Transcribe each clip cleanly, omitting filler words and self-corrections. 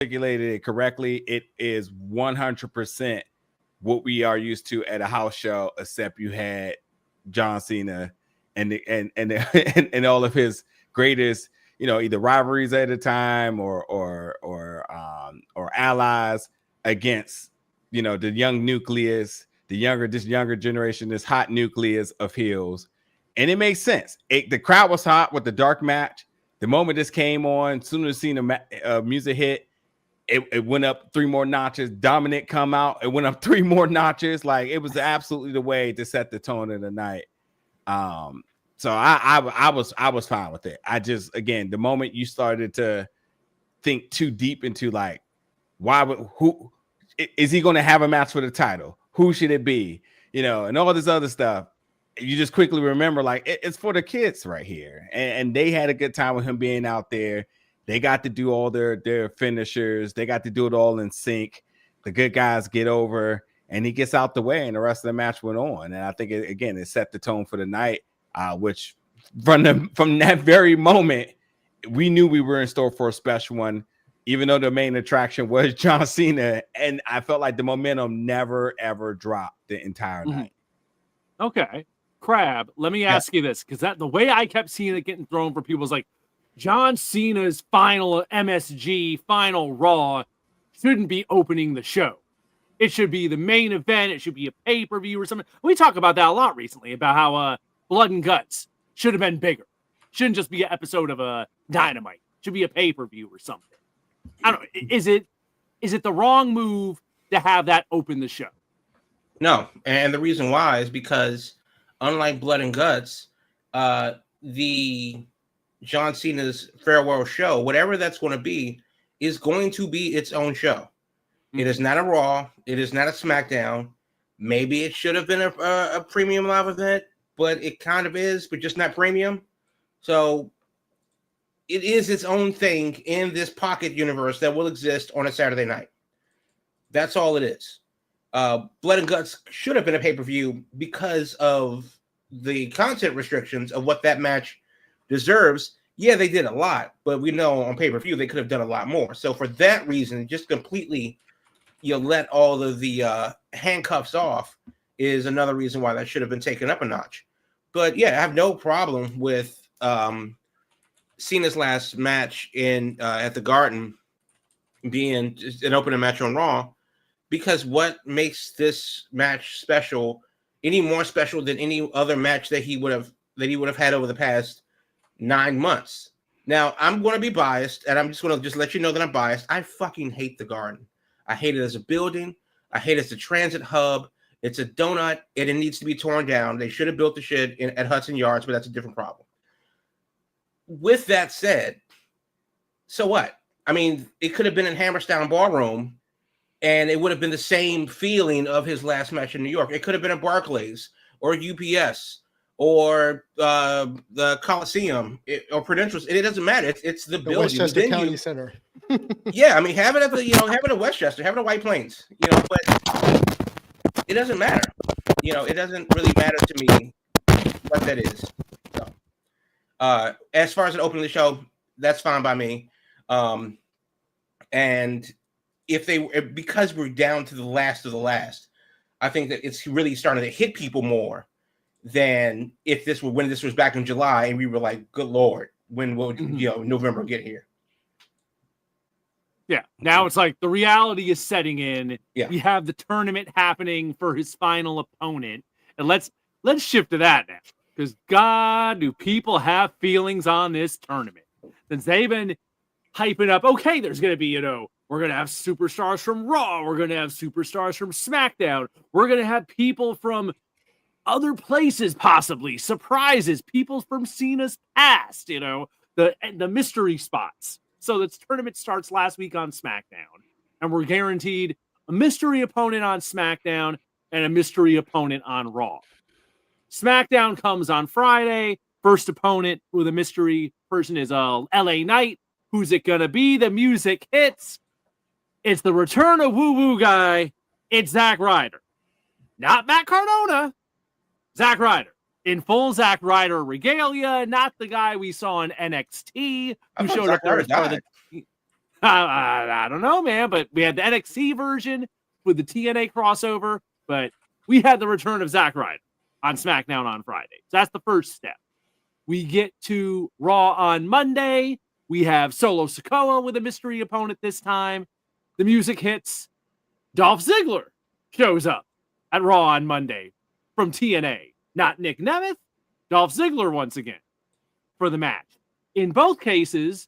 articulated it correctly. It is 100% what we are used to at a house show, except you had John Cena and and all of his greatest, either rivalries at the time or allies against, the young nucleus, this younger generation, this hot nucleus of heels. And it makes sense. The crowd was hot with the dark match. The moment this came on, as soon as Cena music hit, it went up 3 more notches. Dominic come out, it went up 3 more notches. Like, it was absolutely the way to set the tone of the night. So I was fine with it. I just, again, the moment you started to think too deep into, like, who is he going to have a match for the title? Who should it be? And all this other stuff. You just quickly remember, like, it's for the kids right here. And they had a good time with him being out there. They got to do all their finishers. They got to do it all in sync. The good guys get over, and he gets out the way, and the rest of the match went on. And I think, it set the tone for the night, which from that very moment, we knew we were in store for a special one, even though the main attraction was John Cena. And I felt like the momentum never, ever dropped the entire night. Okay. Crab, let me ask you this, because the way I kept seeing it getting thrown for people was like, John Cena's final MSG, final Raw shouldn't be opening the show. It should be the main event. It should be a pay-per-view or something. We talk about that a lot recently, about how Blood and Guts should have been bigger. Shouldn't just be an episode of Dynamite. Should be a pay-per-view or something. I don't know. Is it the wrong move to have that open the show? No, and the reason why is because unlike Blood and Guts, the John Cena's farewell show, whatever that's going to be, is going to be its own show. Mm-hmm. It is not a Raw. It is not a SmackDown. Maybe it should have been a premium live event, but it kind of is, but just not premium. So it is its own thing in this pocket universe that will exist on a Saturday night. That's all it is. Blood and Guts should have been a pay-per-view because of the content restrictions of what that match deserves. Yeah, they did a lot, but we know on pay-per-view they could have done a lot more. So for that reason, just completely let all of the handcuffs off is another reason why that should have been taken up a notch. But yeah, I have no problem with Cena's last match at the Garden being just an opening match on Raw, because what makes this match special, any more special than any other match that he would have had over the past 9 months? Now, I'm going to be biased, and I'm just going to let you know that I'm biased. I fucking hate the Garden. I hate it as a building. I hate it as a transit hub. It's a donut, and it needs to be torn down. They should have built the shit at Hudson Yards, but that's a different problem. With that said, so what? I mean, it could have been in Hammerstown Ballroom, and it would have been the same feeling of his last match in New York. It could have been at Barclays or UPS or the Coliseum or Prudential. It doesn't matter. It's the building. Westchester County Center. Yeah, I mean, have it at the have it at Westchester, have it at White Plains. But it doesn't matter. It doesn't really matter to me what that is. So, as far as an opening the show, that's fine by me. And because we're down to the last of the last, I think that it's really starting to hit people more than when this was back in July and we were like, good Lord, when will November get here? Yeah. Now it's like the reality is setting in. Yeah. We have the tournament happening for his final opponent. And let's shift to that now. Because God, do people have feelings on this tournament? Since they've been hyping up, okay, there's going to be, we're going to have superstars from Raw. We're going to have superstars from SmackDown. We're going to have people from other places, possibly. Surprises. People from Cena's past, the mystery spots. So the tournament starts last week on SmackDown. And we're guaranteed a mystery opponent on SmackDown and a mystery opponent on Raw. SmackDown comes on Friday. First opponent with a mystery person is LA Knight. Who's it going to be? The music hits. It's the return of woo-woo guy. It's Zack Ryder. Not Matt Cardona. Zack Ryder. In full Zack Ryder regalia. Not the guy we saw in NXT who showed up there as part of the... I don't know, man, but we had the NXT version with the TNA crossover, but we had the return of Zack Ryder on SmackDown on Friday. So that's the first step. We get to Raw on Monday. We have Solo Sikoa with a mystery opponent this time. The music hits. Dolph Ziggler shows up at Raw on Monday from TNA. Not Nick Nemeth, Dolph Ziggler once again for the match. In both cases,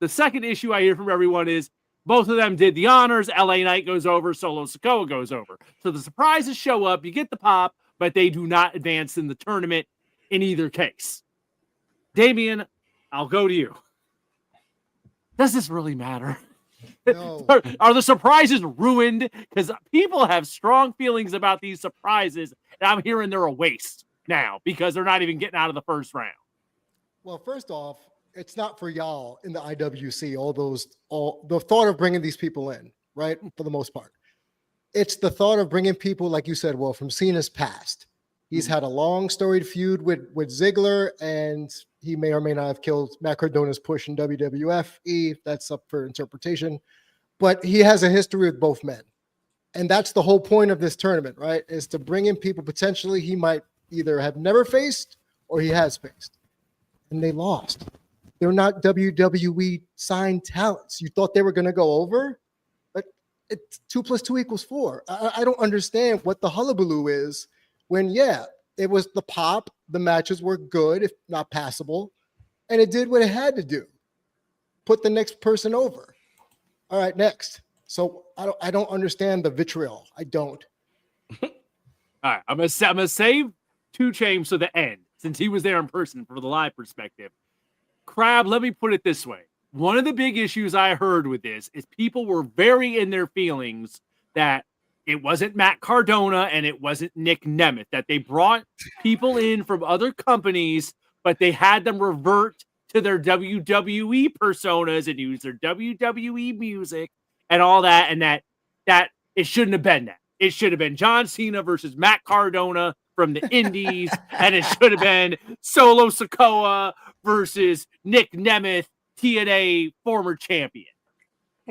the second issue I hear from everyone is both of them did the honors. LA Knight goes over, Solo Sikoa goes over. So the surprises show up, you get the pop, but they do not advance in the tournament in either case. Damian, I'll go to you. Does this really matter? No. Are the surprises ruined? Because people have strong feelings about these surprises, and I'm hearing they're a waste now because they're not even getting out of the first round. Well, first off, it's not for y'all in the IWC, all the thought of bringing these people in, right? For the most part. It's the thought of bringing people, like you said, well, from Cena's past. He's had a long storied feud with Ziggler, and he may or may not have killed Matt Cardona's push in WWF. That's up for interpretation. But he has a history with both men. And that's the whole point of this tournament, right? Is to bring in people potentially he might either have never faced or he has faced. And they lost. They're not WWE signed talents. You thought they were going to go over? But it's 2 + 2 = 4. I don't understand what the hullabaloo is when, yeah, it was the pop. The matches were good, if not passable. And it did what it had to do. Put the next person over. All right, next. So I don't understand the vitriol. I don't. All right, I'm gonna save 2 Chainz to the end since he was there in person for the live perspective. Crab, let me put it this way. One of the big issues I heard with this is people were very in their feelings that it wasn't Matt Cardona and it wasn't Nick Nemeth, that they brought people in from other companies, but they had them revert to their WWE personas and use their WWE music and all that, and that it shouldn't have been that. It should have been John Cena versus Matt Cardona from the Indies, and it should have been Solo Sikoa versus Nick Nemeth, TNA former champion.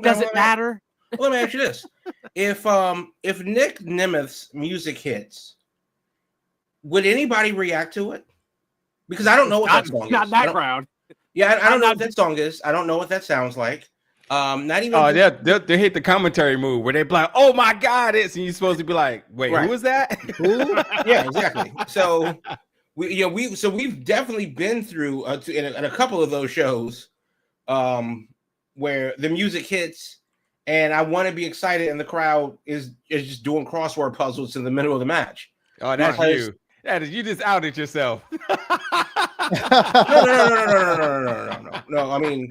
Does it matter? Well, let me ask you this: if Nick Nemeth's music hits, would anybody react to it? Because I don't know what that song is. Not that crowd. Yeah, I don't know what that song is. I don't know what that sounds like. Not even. Oh, they hit the commentary move where they be like, "Oh my God, it's," and you're supposed to be like, "Wait, right. Who was that?" Who? Yeah, exactly. So we've definitely been through in a couple of those shows, where the music hits. And I want to be excited, and the crowd is just doing crossword puzzles in the middle of the match. Oh, that's you. That is, you just outed yourself. No. I mean,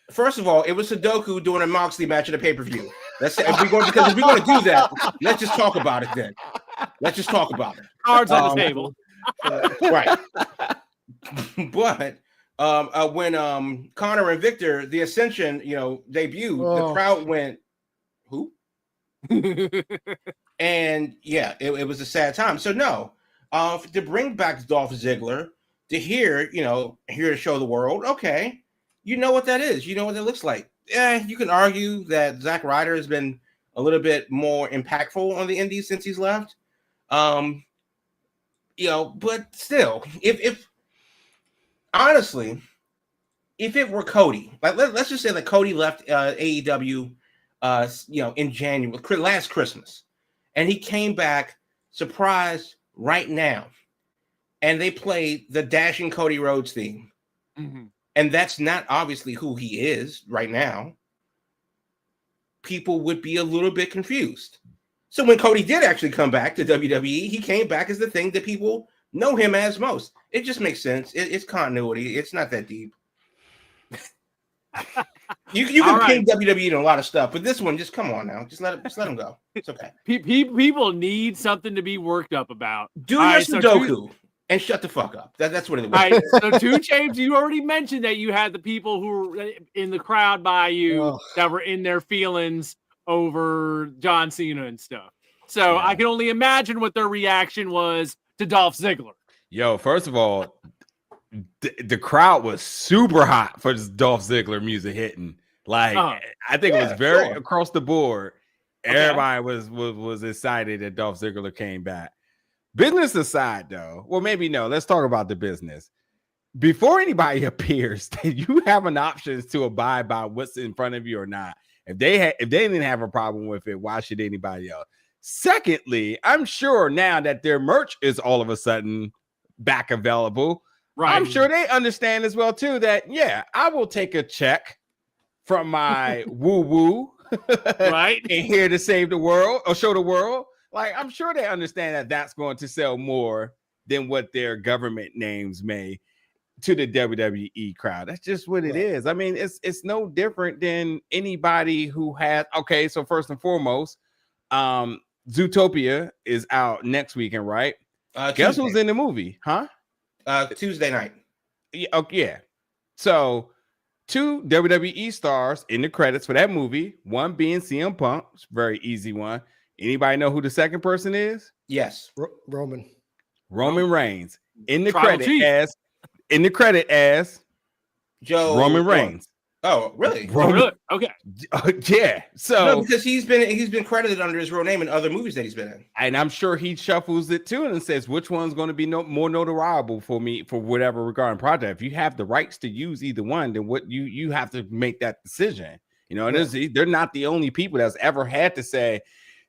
first of all, it was Sudoku doing a Moxley match at a pay-per-view. That's it. If we're going to do that, let's just talk about it then. Let's just talk about it. Cards on the table. Right. But when Connor and Victor, the Ascension, debuted, the crowd went, "Who?" And yeah, it was a sad time. So no, to bring back Dolph Ziggler, to show the world, okay, you know what that is, you know what that looks like. Yeah, you can argue that Zack Ryder has been a little bit more impactful on the indies since he's left. But still, if honestly, if it were Cody, like let's just say that Cody left AEW, in January, last Christmas, and he came back surprised right now, and they played the Dashing Cody Rhodes theme, and that's not obviously who he is right now. People would be a little bit confused. So when Cody did actually come back to WWE, he came back as the thing that people know him as most. It just makes sense. It's continuity. It's not that deep. You can ping WWE in a lot of stuff, but this one, just come on now. Just let him go. It's okay. People need something to be worked up about. Do your Sudoku and shut the fuck up. That's what it was. All right, so 2 Chainz, you already mentioned that you had the people who were in the crowd by you that were in their feelings over John Cena and stuff. So I can only imagine what their reaction was to Dolph Ziggler. Yo, first of all, the crowd was super hot for this Dolph Ziggler music hitting. Like I think it was very across the board. Okay. Everybody was excited that Dolph Ziggler came back. Business aside, though, well, maybe no. Let's talk about the business. Before anybody appears, you have an option to abide by what's in front of you or not. If they didn't have a problem with it, why should anybody else? Secondly, I'm sure now that their merch is all of a sudden back available, right? I'm sure they understand as well too that I will take a check from my woo woo, right, and here to save the world or show the world. Like I'm sure they understand that that's going to sell more than what their government names may to the WWE crowd. That's just what it is. I mean, it's no different than anybody who has. Okay, so first and foremost, Zootopia is out next weekend, right? Guess who's in the movie, huh? Tuesday night. Yeah. So 2 WWE stars in the credits for that movie. One being CM Punk, it's a very easy one. Anybody know who the second person is? Yes, Roman Reigns in the credit as Joe Roman Reigns. Oh, really? Really? Okay. Yeah. So no, because he's been credited under his real name in other movies that he's been in, and I'm sure he shuffles it too and says which one's going to be more notoriable for me for whatever regarding project. If you have the rights to use either one, then what you have to make that decision. You know, and they're not the only people that's ever had to say,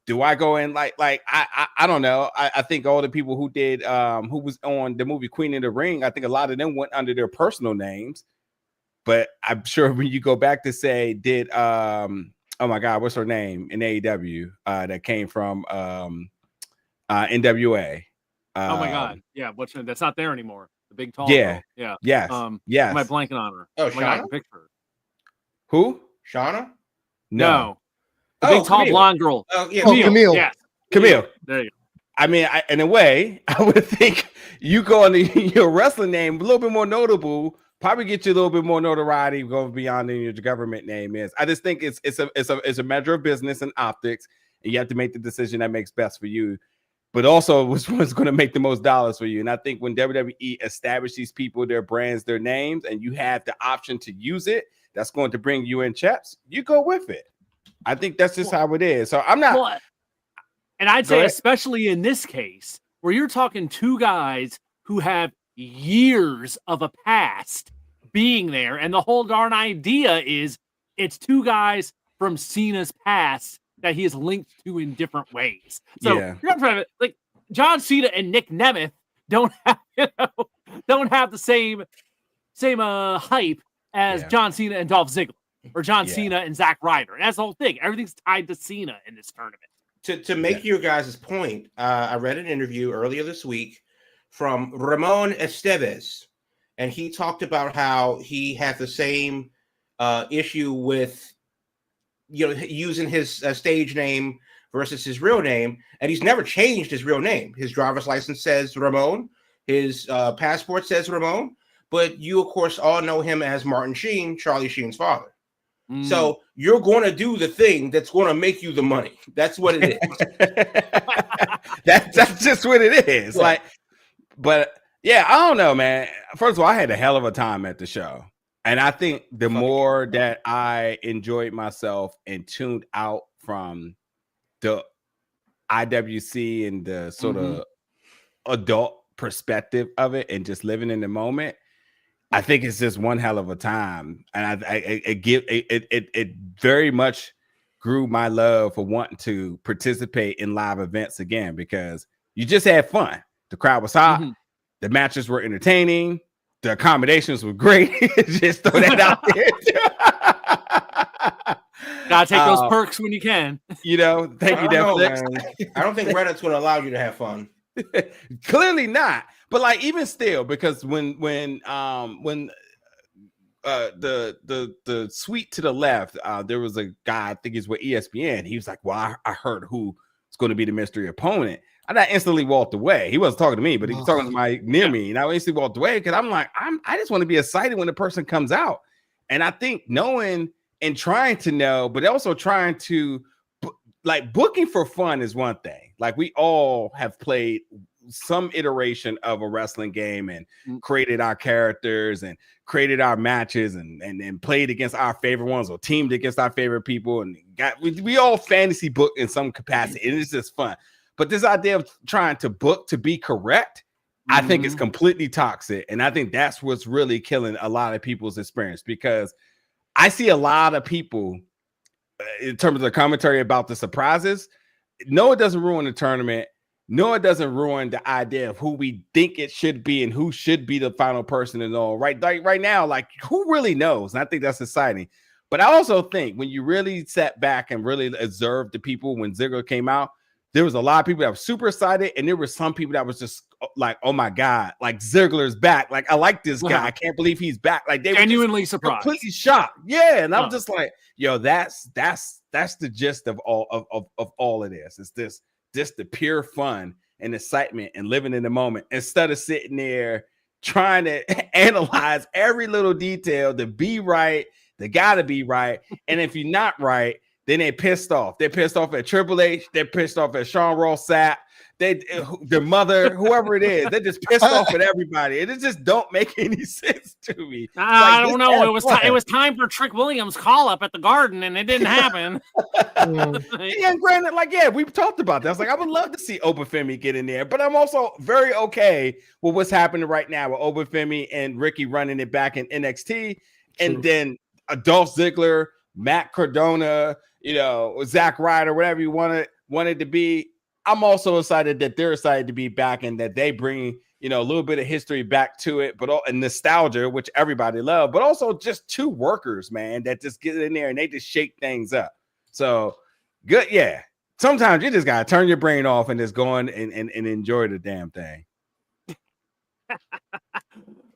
do I go in like I don't know. I think all the people who did who was on the movie Queen of the Ring, I think a lot of them went under their personal names. But I'm sure when you go back to say, did oh my God, what's her name in AEW that came from NWA? Oh my God, yeah, that's not there anymore. The big tall girl. Yeah, yes, yes. Am I blanking on her? Oh, my God, I can picture her. Who? Shauna? No. The big tall blonde girl. Oh yeah, Camille. Yes. Camille. There you go. I mean, in a way, I would think you go on your wrestling name a little bit more notable. Probably get you a little bit more notoriety going beyond than your government name is. I just think it's a measure of business and optics, and you have to make the decision that makes best for you, but also which one's going to make the most dollars for you. And I think when WWE established these people, their brands, their names, and you have the option to use it, that's going to bring you in checks. You go with it. I think that's just how it is. So I'm not. Well, and I'd say, especially in this case, where you're talking two guys who have years of a past being there, and the whole darn idea is it's two guys from Cena's past that he is linked to in different ways. So you're not like John Cena and Nick Nemeth don't have the same hype as John Cena and Dolph Ziggler, or John Cena and Zack Ryder. And that's the whole thing. Everything's tied to Cena in this tournament. To make your guys' point, I read an interview earlier this week from Ramon Estevez, and he talked about how he had the same issue with using his stage name versus his real name, and he's never changed his real name. His driver's license says Ramon, his passport says Ramon, but you of course all know him as Martin Sheen, Charlie Sheen's father. So you're going to do the thing that's going to make you the money. That's what it is. that's just what it is. Yeah. Like, but yeah, I don't know, man. First of all, I had a hell of a time at the show. And I think the more that I enjoyed myself and tuned out from the IWC and the sort of adult perspective of it and just living in the moment, I think it's just one hell of a time. And it very much grew my love for wanting to participate in live events again, because you just had fun. The crowd was hot. The matches were entertaining. The accommodations were great. Just throw that out there. Gotta take those perks when you can. Thank you, Netflix. I don't think Reddit's going to allow you to have fun. Clearly not. But like even still, because when the suite to the left, there was a guy, I think he's with ESPN. He was like, "Well, I heard who's going to be the mystery opponent." And I instantly walked away. He wasn't talking to me, but he was talking to my near me. And I instantly walked away because I'm like, I just want to be excited when the person comes out. And I think knowing and trying to know, but also trying to like booking for fun is one thing. Like we all have played some iteration of a wrestling game and created our characters and created our matches and played against our favorite ones or teamed against our favorite people and we all fantasy book in some capacity. And it's just fun. But this idea of trying to book to be correct, I think it's completely toxic. And I think that's what's really killing a lot of people's experience, because I see a lot of people in terms of the commentary about the surprises. No, it doesn't ruin the tournament. No, it doesn't ruin the idea of who we think it should be and who should be the final person and all. Right now, like, who really knows? And I think that's exciting. But I also think when you really sat back and really observed the people when Ziggler came out, there was a lot of people that were super excited, and there were some people that was just like, "Oh my god, like Ziggler's back! Like I like this guy. I can't believe he's back!" Like they genuinely were surprised, completely shocked. Yeah, and I'm just like, "Yo, that's the gist of all of all of this. It's just the pure fun and excitement and living in the moment instead of sitting there trying to analyze every little detail to be right. They gotta be right, and if you're not right." Then they pissed off. They're pissed off at Triple H. They're pissed off at Sean Ross Sapp. Their mother, whoever it is, they're just pissed off at everybody. And it just don't make any sense to me. I don't know. It was time for Trick Williams' call up at the Garden, and it didn't happen. Yeah, and granted, like, yeah, we've talked about that. I was like, I would love to see Obafemi get in there, but I'm also very okay with what's happening right now with Obafemi and Ricky running it back in NXT, and then Dolph Ziggler, Matt Cardona, Zack Ryder, whatever you wanted to be. I'm also excited that they're excited to be back and that they bring, a little bit of history back to it, but and nostalgia, which everybody loves, but also just two workers, man, that just get in there and they just shake things up. So good. Yeah. Sometimes you just got to turn your brain off and just go on and enjoy the damn thing.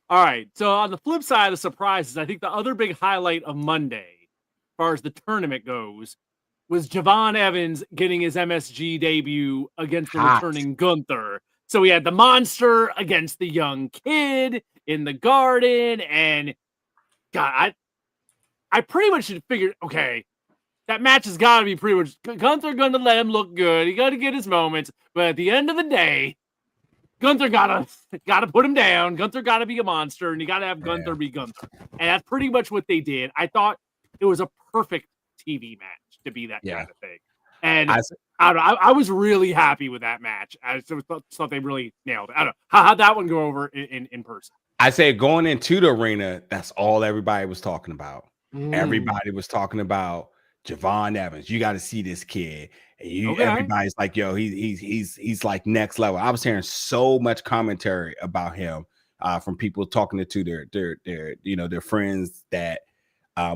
All right. So on the flip side of surprises, I think the other big highlight of Monday, as far as the tournament goes, was Javon Evans getting his MSG debut against the returning Gunther. So we had the monster against the young kid in the Garden, and God, I pretty much figured, okay, that match has got to be pretty much Gunther going to let him look good. He got to get his moments, but at the end of the day, Gunther gotta put him down. Gunther gotta be a monster, and you gotta have Gunther be Gunther, and that's pretty much what they did. I thought it was a perfect TV match to be that kind of thing, and I was really happy with that match. I thought they really nailed it. I don't know how'd that one go over in person. I say going into the arena, that's all everybody was talking about. Everybody was talking about Javon Evans. You got to see this kid. And everybody's like, yo, he's like next level. I was hearing so much commentary about him from people talking to their friends that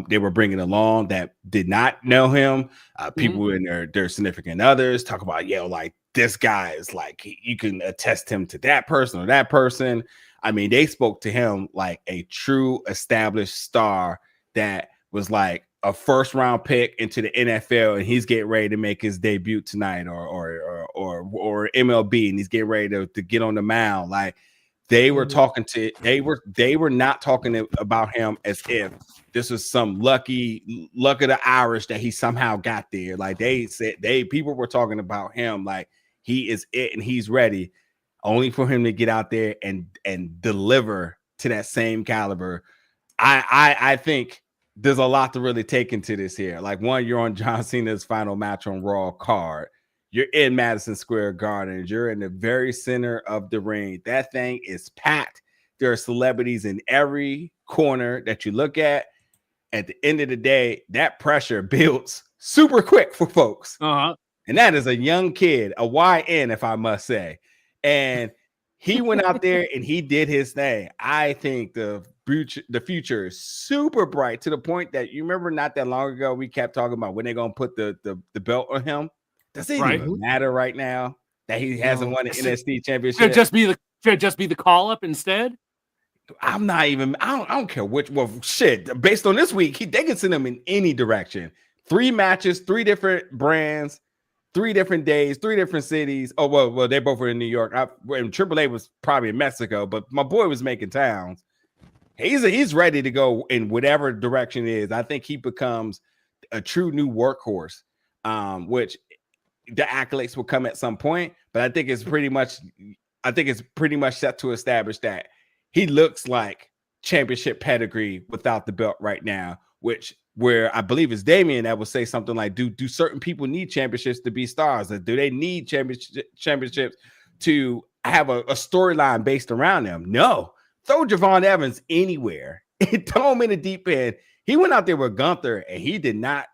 they were bringing along that did not know him. People in their significant others talk about, like this guy is like, you can attest him to that person or that person. I mean, they spoke to him like a true established star that was like a first round pick into the NFL, and he's getting ready to make his debut tonight, or MLB, and he's getting ready to get on the mound. Like they were talking to, they were not talking about him as if this was some luck of the Irish that he somehow got there. Like they said, people were talking about him like he is it and he's ready, only for him to get out there and deliver to that same caliber. I think there's a lot to really take into this here. Like, one, you're on John Cena's final match on Raw card. You're in Madison Square Garden. You're in the very center of the ring. That thing is packed. There are celebrities in every corner that you look at. At the end of the day, that pressure builds super quick for folks. And that is a young kid, a YN, if I must say. And he went out there and he did his thing. I think the future is super bright, to the point that you remember not that long ago we kept talking about when they're gonna put the belt on him. Does it even matter right now that he hasn't won an NXT championship? Should just be the call up instead. I'm not even. I don't care which. Well, shit. Based on this week, they can send him in any direction. 3 matches, 3 different brands, 3 different days, 3 different cities. Oh well, they both were in New York. And Triple A was probably in Mexico, but my boy was making towns. He's ready to go in whatever direction it is. I think he becomes a true new workhorse, which the accolades will come at some point. But I think it's pretty much I think it's pretty much set to establish that he looks like championship pedigree without the belt right now, where I believe it's Damian that would say something like, do certain people need championships to be stars? Or do they need championships to have a storyline based around them? No. Throw Javon Evans anywhere. Throw him in the deep end. He went out there with Gunther and he did not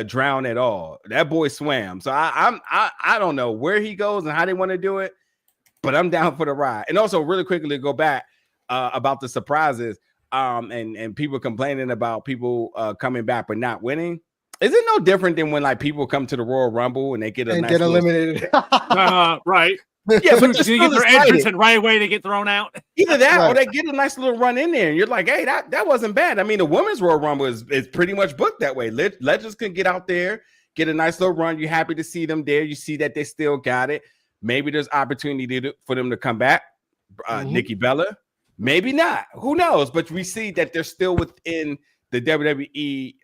drown at all. That boy swam. So I don't know where he goes and how they want to do it, but I'm down for the ride. And also, really quickly, go back about the surprises and people complaining about people coming back but not winning. Is it no different than when like people come to the Royal Rumble and they get eliminated? Right. Yeah, but you get their entrance and right away they get thrown out. Either that or they get a nice little run in there and you're like, hey, that wasn't bad. I mean, the women's Royal Rumble is pretty much booked that way. Legends can get out there, get a nice little run. You're happy to see them there. You see that they still got it. Maybe there's opportunity for them to come back. Nikki Bella, maybe not. Who knows? But we see that they're still within the WWE,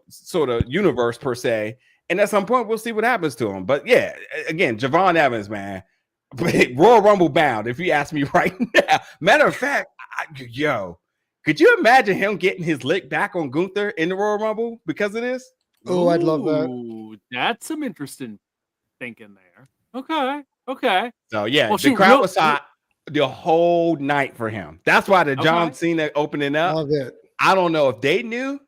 sort of universe per se. And at some point, we'll see what happens to him. But yeah, again, Javon Evans, man, Royal Rumble bound. If you ask me right now, matter of fact, could you imagine him getting his lick back on Gunther in the Royal Rumble because of this? Oh, I'd love that. That's some interesting thinking there. Okay. So yeah, the crowd was hot the whole night for him. That's why the John Cena opening up. Love it. I don't know if they knew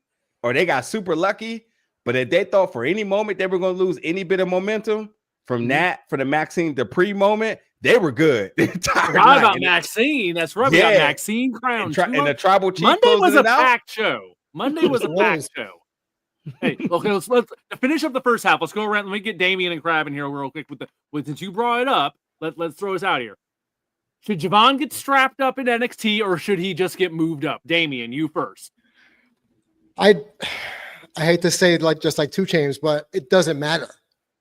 or they got super lucky, but if they thought for any moment they were going to lose any bit of momentum from that, for the Maxine Dupree moment, they were good. The entire night. About Maxine, that's right. We got Maxine crowned. And the tribal chief. Monday was a packed show. Hey, okay, let's finish up the first half. Let's go around. Let me get Damian and Crab in here real quick since you brought it up. Let's throw us out here. Should Javon get strapped up in NXT or should he just get moved up? Damian, you first. I hate to say it just like 2 Chainz, but it doesn't matter.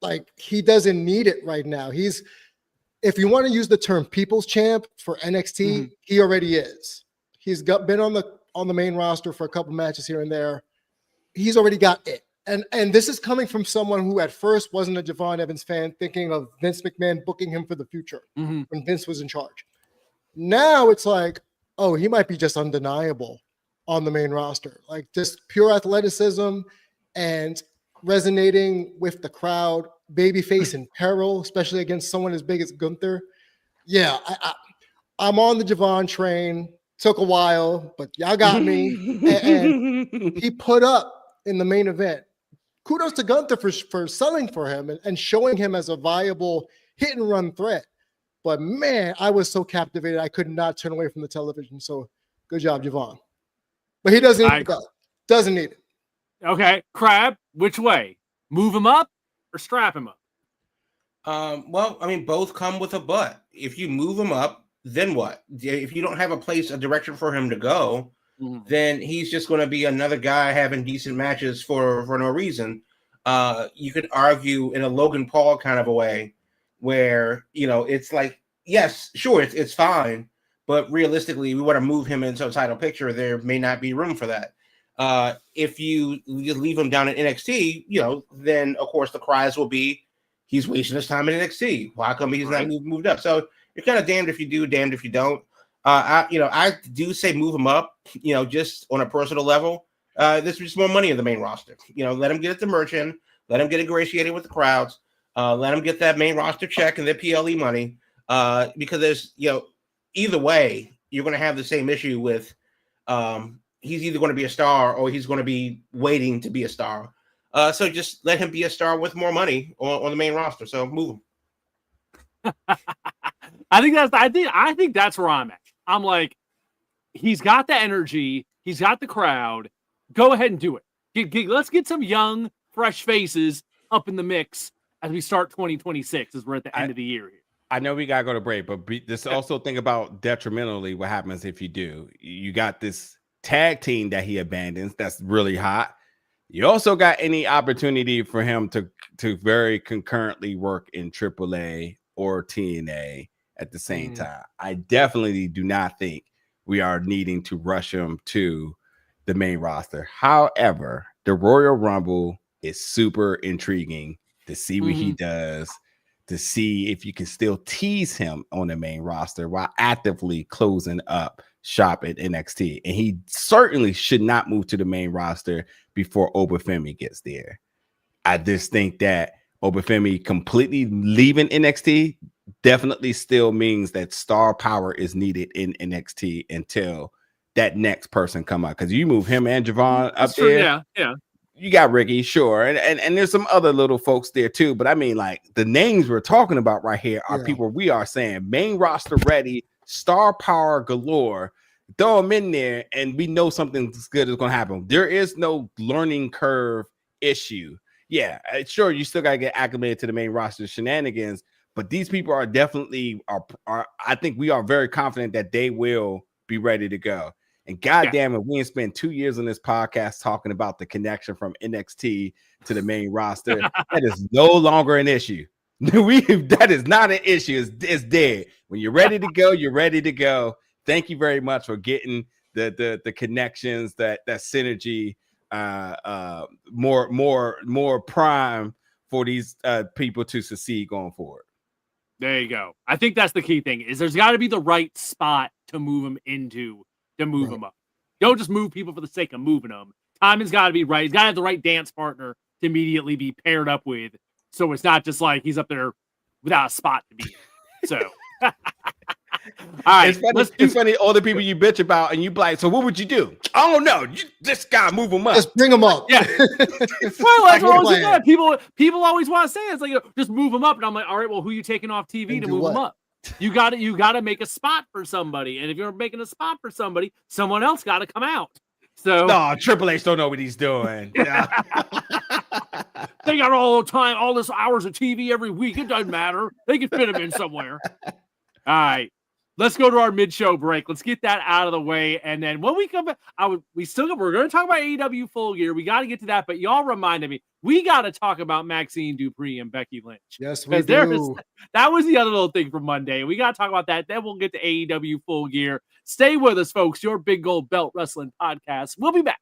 Like, he doesn't need it right now. If you want to use the term people's champ for NXT, he already is. He's been on the main roster for a couple matches here and there. He's already got it. And this is coming from someone who at first wasn't a Javon Evans fan, thinking of Vince McMahon booking him for the future when Vince was in charge. Now it's like, oh, he might be just undeniable on the main roster. Like, just pure athleticism and resonating with the crowd, babyface in peril, especially against someone as big as Gunther. Yeah, I'm on the Javon train. Took a while, but y'all got me. and he put up in the main event. Kudos to Gunther for selling for him and showing him as a viable hit and run threat. But man, I was so captivated. I could not turn away from the television. So good job, Javon. But he doesn't need it. Doesn't need it. Okay. Crab, which way? Move him up or strap him up? Well, I mean, both come with a but. If you move him up, then what? If you don't have a direction for him to go, then he's just going to be another guy having decent matches for no reason. You could argue in a Logan Paul kind of a way where, it's like, yes, sure, it's fine, but realistically, we want to move him into a title picture. There may not be room for that. If you just leave him down in NXT, then of course the cries will be, he's wasting his time in NXT. Why come he's not moved up? So you're kind of damned if you do, damned if you don't. I do say move him up, just on a personal level. There's just more money in the main roster. Let him get it to merchant, let him get ingratiated with the crowds, let him get that main roster check and their PLE money. Because there's, either way, you're going to have the same issue with he's either going to be a star or he's going to be waiting to be a star. So just let him be a star with more money on the main roster. So move him. I think that's where I'm at. I'm like, he's got the energy, he's got the crowd. Go ahead and do it. Let's get some young, fresh faces up in the mix as we start 2026, as we're at the end of the year here. I know we gotta go to break, but just also think about detrimentally what happens if you do. You got this tag team that he abandons that's really hot. You also got any opportunity for him to very concurrently work in AAA or TNA at the same time. I definitely do not think we are needing to rush him to the main roster. However, the Royal Rumble is super intriguing to see what he does, to see if you can still tease him on the main roster while actively closing up shop at NXT. And he certainly should not move to the main roster before Obafemi gets there. I just think that Obafemi completely leaving NXT definitely still means that star power is needed in NXT until that next person come out. Because you move him and Javon up there. Yeah. You got Ricky, sure. And there's some other little folks there too. But I mean, like the names we're talking about right here are people we are saying main roster ready, star power galore. Throw them in there and we know something good is going to happen. There is no learning curve issue. Yeah, sure, you still got to get acclimated to the main roster shenanigans, but these people are definitely I think we are very confident that they will be ready to go. And goddamn it, we ain't spent 2 years on this podcast talking about the connection from NXT to the main roster. That is no longer an issue. That is not an issue. It's dead. When you're ready to go, you're ready to go. Thank you very much for getting the connections, that synergy, more prime for these people to succeed going forward. There you go. I think that's the key thing is there's got to be the right spot to move them into, to move them up. Don't just move people for the sake of moving them. Timing's got to be right. He's got to have the right dance partner to immediately be paired up with. So it's not just like he's up there without a spot to be in. So all right, it's funny. All the people you bitch about, and you be like, so what would you do? I don't know. This guy move him up. Just bring him up. Yeah. Well, that's what people always want to say. It's like, just move him up, and I'm like, all right, well, who you taking off TV to move him up? You got to make a spot for somebody, and if you're making a spot for somebody, someone else got to come out. So no, Triple H don't know what he's doing. They got all the time, all this hours of TV every week. It doesn't matter. They can fit him in somewhere. All right. Let's go to our mid-show break. Let's get that out of the way. And then when we come back, we're going to talk about AEW Full Gear. We got to get to that. But y'all reminded me, we got to talk about Maxine Dupree and Becky Lynch. Yes, we do. That was the other little thing from Monday. We got to talk about that. Then we'll get to AEW Full Gear. Stay with us, folks. Your Big Gold Belt Wrestling Podcast. We'll be back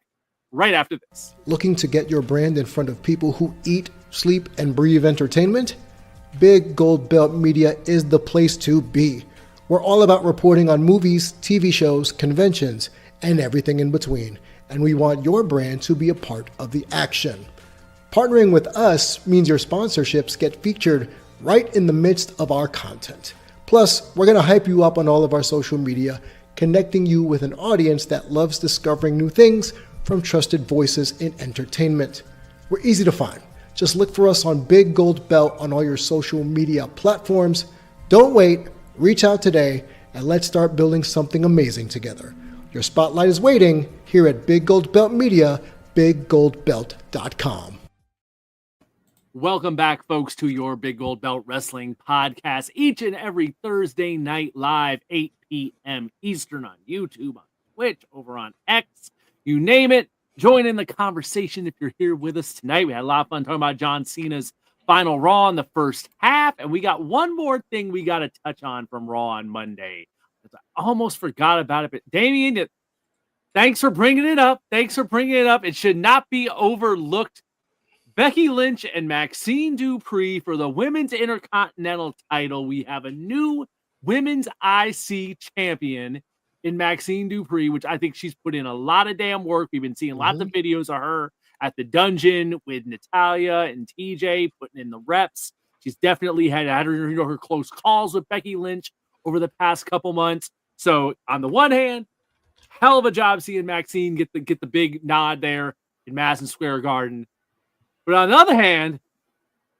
right after this. Looking to get your brand in front of people who eat, sleep, and breathe entertainment? Big Gold Belt Media is the place to be. We're all about reporting on movies, TV shows, conventions, and everything in between. And we want your brand to be a part of the action. Partnering with us means your sponsorships get featured right in the midst of our content. Plus, we're going to hype you up on all of our social media, connecting you with an audience that loves discovering new things from trusted voices in entertainment. We're easy to find. Just look for us on Big Gold Belt on all your social media platforms. Don't wait. Reach out today and let's start building something amazing together. Your spotlight is waiting here at Big Gold Belt Media, biggoldbelt.com. Welcome back, folks, to your Big Gold Belt Wrestling Podcast. Each and every Thursday night live, 8 p.m. Eastern on YouTube, on Twitch, over on X, you name it. Join in the conversation if you're here with us tonight. We had a lot of fun talking about John Cena's final Raw in the first half, and we got one more thing we got to touch on from Raw on Monday. I almost forgot about it, but Damian, thanks for bringing it up. It should not be overlooked. Becky Lynch and Maxine Dupree for the Women's Intercontinental title. We have a new Women's IC champion in Maxine Dupree, which I think she's put in a lot of damn work. We've been seeing lots of videos of her at the dungeon with Natalia and TJ putting in the reps. She's definitely had her close calls with Becky Lynch over the past couple months. So on the one hand, hell of a job seeing Maxine get the big nod there in Madison Square Garden. But on the other hand,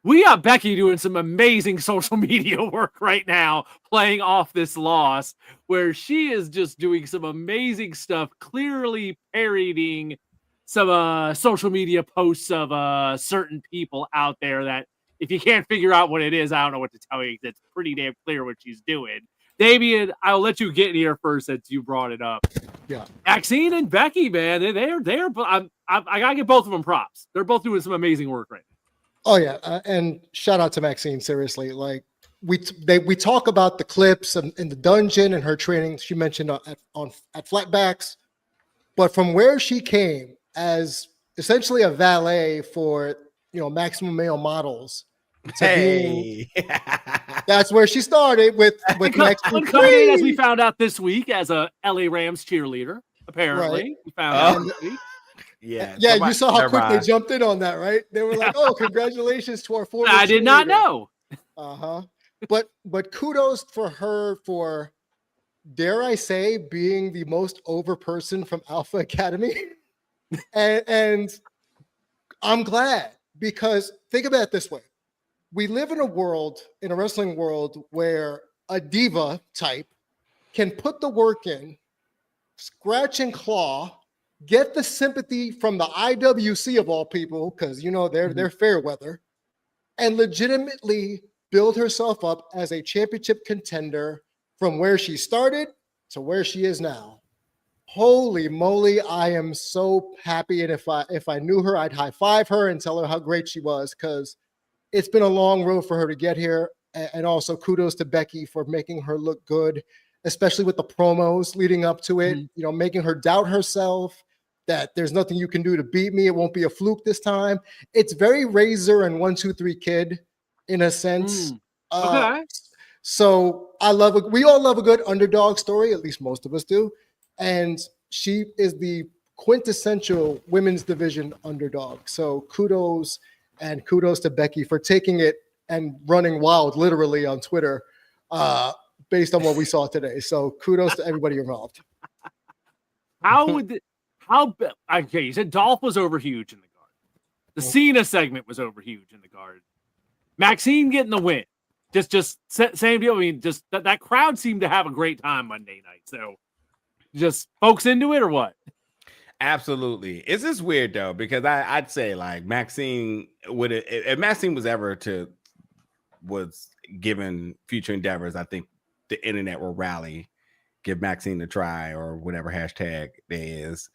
we got Becky doing some amazing social media work right now, playing off this loss, where she is just doing some amazing stuff, clearly parodying some social media posts of certain people out there that if you can't figure out what it is, I don't know what to tell you. It's pretty damn clear what she's doing. Damian, I'll let you get in here first since you brought it up. Yeah, Maxine and Becky, man, they're. I gotta give both of them props. They're both doing some amazing work right now. Oh yeah, and shout out to Maxine. Seriously, like we talk about the clips and in the dungeon and her training. She mentioned at Flatbacks, but from where she came as essentially a valet for Maximum Male Models to being. Hey. That's where she started with Uncoming, as we found out this week, as a LA Rams cheerleader. Apparently, Right. we found out this week. Yeah, Yeah, you saw how quick they mind. jumped in on that, right? They were like, "Oh, congratulations to our former." I did not know. But kudos for her for, dare I say, being the most over person from Alpha Academy, and I'm glad, because think about it this way: we live in a wrestling world, where a diva type can put the work in, scratch and claw, get the sympathy from the IWC of all people, because they're fair weather, and legitimately build herself up as a championship contender from where she started to where she is now. Holy moly, I am so happy. And if I knew her, I'd high five her and tell her how great she was, because it's been a long road for her to get here. And also kudos to Becky for making her look good, especially with the promos leading up to it, making her doubt herself, that there's nothing you can do to beat me. It won't be a fluke this time. It's very Razor and 1-2-3 Kid in a sense. Okay. So we all love a good underdog story, at least most of us do. And she is the quintessential women's division underdog. So kudos to Becky for taking it and running wild, literally, on Twitter, based on what we saw today. So kudos to everybody involved. Okay, you said Dolph was over huge in the card. The Cena segment was over huge in the card. Maxine getting the win. Just same deal. I mean, just that crowd seemed to have a great time Monday night. So just folks into it, or what? Absolutely. It's just weird though, because I'd say like Maxine if Maxine was given future endeavors, I think the internet will rally, give Maxine a try, or whatever hashtag there is.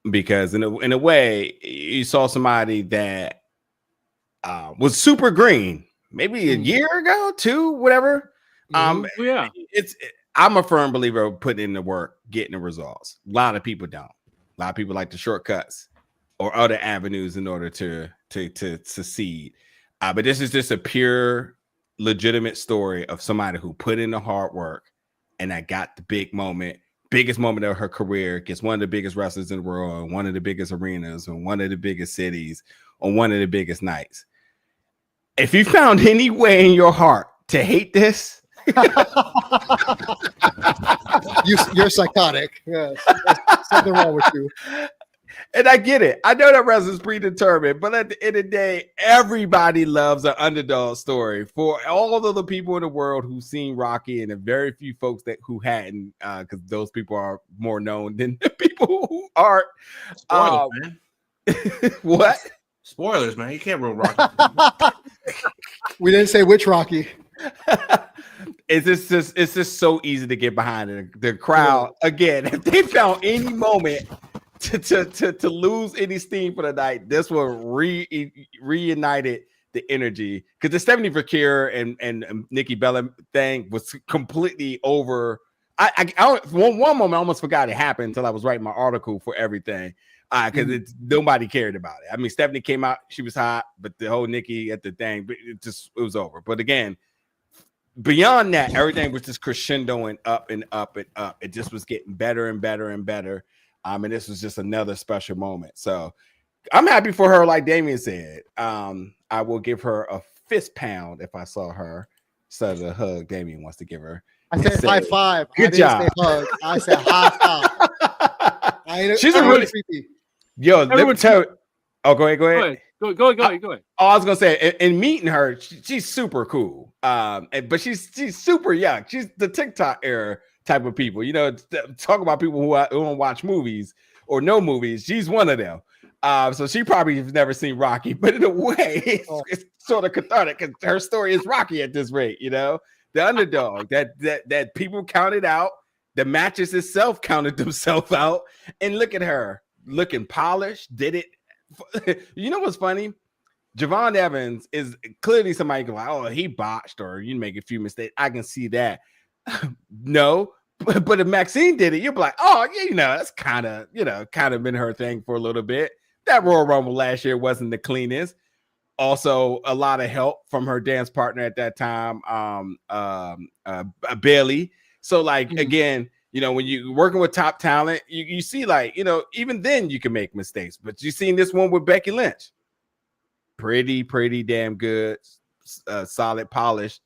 Because in a way, you saw somebody that was super green, maybe a year ago, 2, whatever. Yeah. I'm a firm believer of putting in the work, getting the results. A lot of people don't. A lot of people like the shortcuts or other avenues in order to succeed. But this is just a pure, legitimate story of somebody who put in the hard work and that got the biggest moment of her career, gets one of the biggest wrestlers in the world, one of the biggest arenas, and one of the biggest cities, on one of the biggest nights. If you found any way in your heart to hate this, you're psychotic. Yes, there's something wrong with you. And I get it. I know that wrestling's predetermined, but at the end of the day, everybody loves an underdog story. For all of the people in the world who've seen Rocky, and the very few folks who hadn't, because those people are more known than the people who aren't. Spoilers, man. What? Spoilers, man. You can't ruin Rocky. We didn't say which Rocky. It's just so easy to get behind the crowd. Again, if they found any moment to lose any steam for the night, this will reunited the energy, because the Stephanie Fakir and Nikki Bella thing was completely over. One moment I almost forgot it happened until I was writing my article for everything, because nobody cared about it. I mean, Stephanie came out, she was hot, but the whole Nikki at the thing, it was over. But again, beyond that, everything was just crescendoing up and up and up. It just was getting better and better and better. And this was just another special moment. So I'm happy for her. Like Damian said, I will give her a fist pound if I saw her. So the hug Damian wants to give her. I said high five. Good job. I didn't say hug. I said high five. She's a really creepy. Yo, let me tell you. Oh, go ahead. Go ahead. Oh, I was gonna say, in meeting her, she's super cool. But she's super young. She's the TikTok era type of people. Talk about people who don't watch movies or no movies. She's one of them. So she probably has never seen Rocky, but in a way, it's sort of cathartic, because her story is Rocky at this rate. The underdog that people counted out, the matches itself counted themselves out, and look at her looking polished. Did it? You know what's funny? Javon Evans is clearly somebody go like, oh, he botched, or you make a few mistakes. I can see that. No, but if Maxine did it, you'd be like, oh, yeah, that's kind of been her thing for a little bit. That Royal Rumble last year wasn't the cleanest. Also, a lot of help from her dance partner at that time, Bailey. So, like, again, when you're working with top talent, you see, like, even then you can make mistakes. But you seen this one with Becky Lynch. Pretty damn good, solid, polished.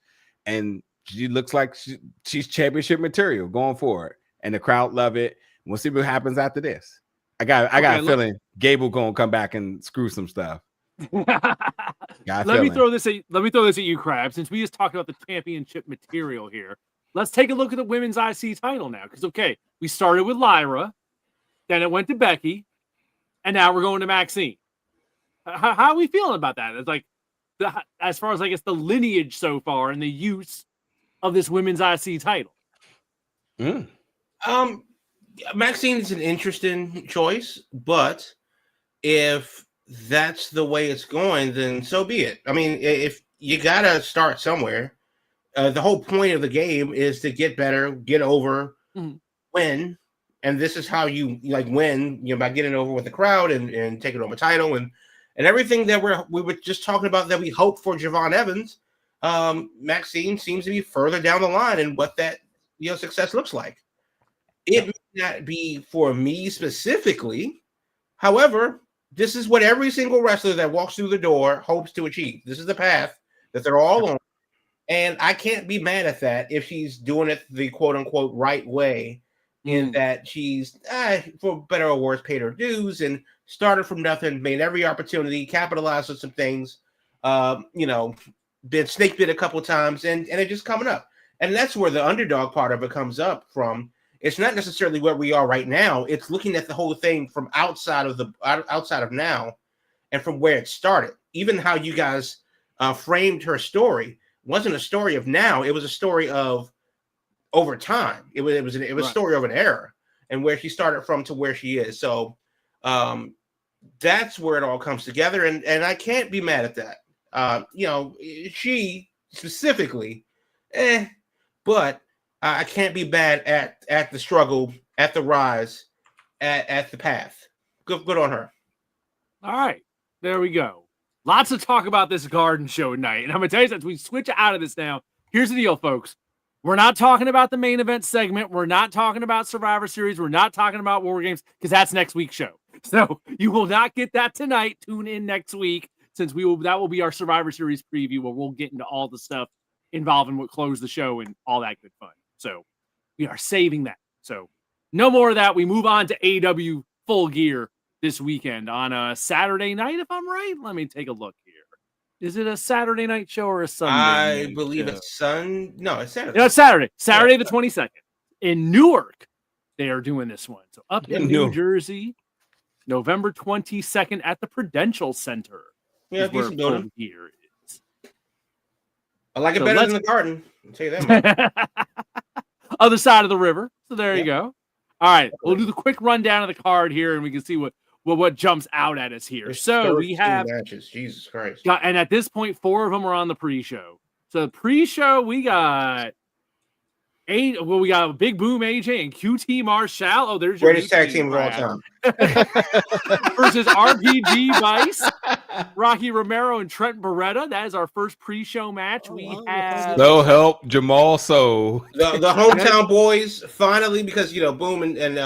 And she looks like she's championship material going forward. And the crowd love it. We'll see what happens after this. I got a feeling Gable gonna come back and screw some stuff. Let me throw this at you, Crab. Since we just talked about the championship material here, let's take a look at the women's IC title now. Because we started with Lyra, then it went to Becky, and now we're going to Maxine. How are we feeling about that? It's like, as far as I guess the lineage so far and the use of this women's IC title. Maxine is an interesting choice, but if that's the way it's going, then so be it. I mean, if you gotta start somewhere, the whole point of the game is to get better, get over, win, and this is how you win. By getting over with the crowd and taking over title and everything that we were just talking about that we hope for Javon Evans. Maxine seems to be further down the line in what that success looks like. It may not be for me specifically, however. This is what every single wrestler that walks through the door hopes to achieve. This is the path that they're all on. And I can't be mad at that if she's doing it the quote-unquote right way, in that she's, for better or worse, paid her dues and started from nothing, made every opportunity, capitalized on some things, been snake bit a couple of times, and it just coming up. And that's where the underdog part of it comes up from. It's not necessarily where we are right now. It's looking at the whole thing from outside of now, and from where it started. Even how you guys framed her story wasn't a story of now. It was a story of over time. It was a story of an era and where she started from to where she is. So that's where it all comes together, and I can't be mad at that. She specifically, but. I can't be bad at the struggle, at the rise, at the path. Good on her. All right, there we go. Lots of talk about this garden show tonight. And I'm going to tell you something, we switch out of this now. Here's the deal, folks. We're not talking about the main event segment. We're not talking about Survivor Series. We're not talking about War Games because that's next week's show. So you will not get that tonight. Tune in next week since that will be our Survivor Series preview where we'll get into all the stuff involving what closed the show and all that good fun. So we are saving that. So no more of that. We move on to AEW Full Gear this weekend on a Saturday night, if I'm right. Let me take a look here. Is it a Saturday night show or a Sunday? I believe it's Saturday. No, it's Saturday. Saturday the 22nd in Newark. They are doing this one. So up in New Jersey, November 22nd at the Prudential Center. Yeah, decent building. Full Gear is. I like it better than the Garden. I'll tell you that much. Other side of the river. So there you go. All right. We'll do the quick rundown of the card here and we can see what jumps out at us here. So we have matches. Jesus Christ. And at this point, 4 of them are on the pre-show. So the pre-show, we got we got Big Boom AJ and QT Marshall. Oh, there's your greatest tag team of all time. Versus RPG Vice, Rocky Romero and Trent Beretta. That is our first pre-show match. We have So help Jamal So. The hometown boys finally, because Boom and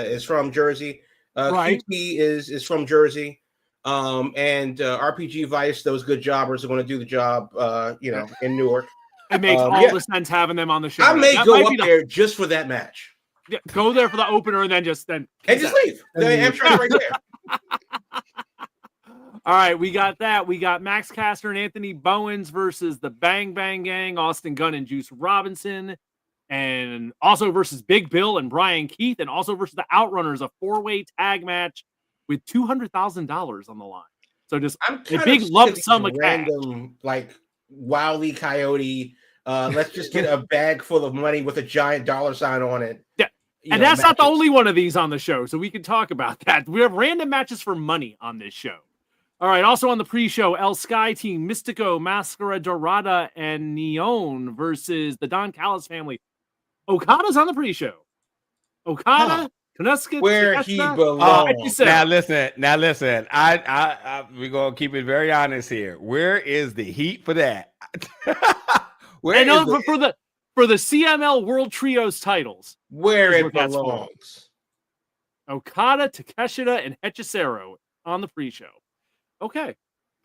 is from Jersey. Right. QT is from Jersey. And RPG Vice, those good jobbers are going to do the job in Newark. It makes all the sense having them on the show. I may go up there just for that match. Yeah, go there for the opener and then just leave. The Amtrak right there. All right, we got that. We got Max Caster and Anthony Bowens versus the Bang Bang Gang, Austin Gunn and Juice Robinson, and also versus Big Bill and Brian Keith, and also versus the Outrunners, a 4-way tag match with $200,000 on the line. So just a big lump sum of random, like Wile E. Coyote. Let's just get a bag full of money with a giant dollar sign on it. Yeah. And that's not the only one of these on the show, so we can talk about that. We have random matches for money on this show. All right, also on the pre-show, El Sky Team, Mystico, Mascara Dorada, and Neon versus the Don Callis family. Okada's on the pre-show. Okada Where he Oh, belongs. now listen. We're gonna keep it very honest here. Where is the heat for that? For the CML World Trios titles, where is it what that's for. belongs. Okada, Takeshita, and Hechicero on the pre-show. Okay.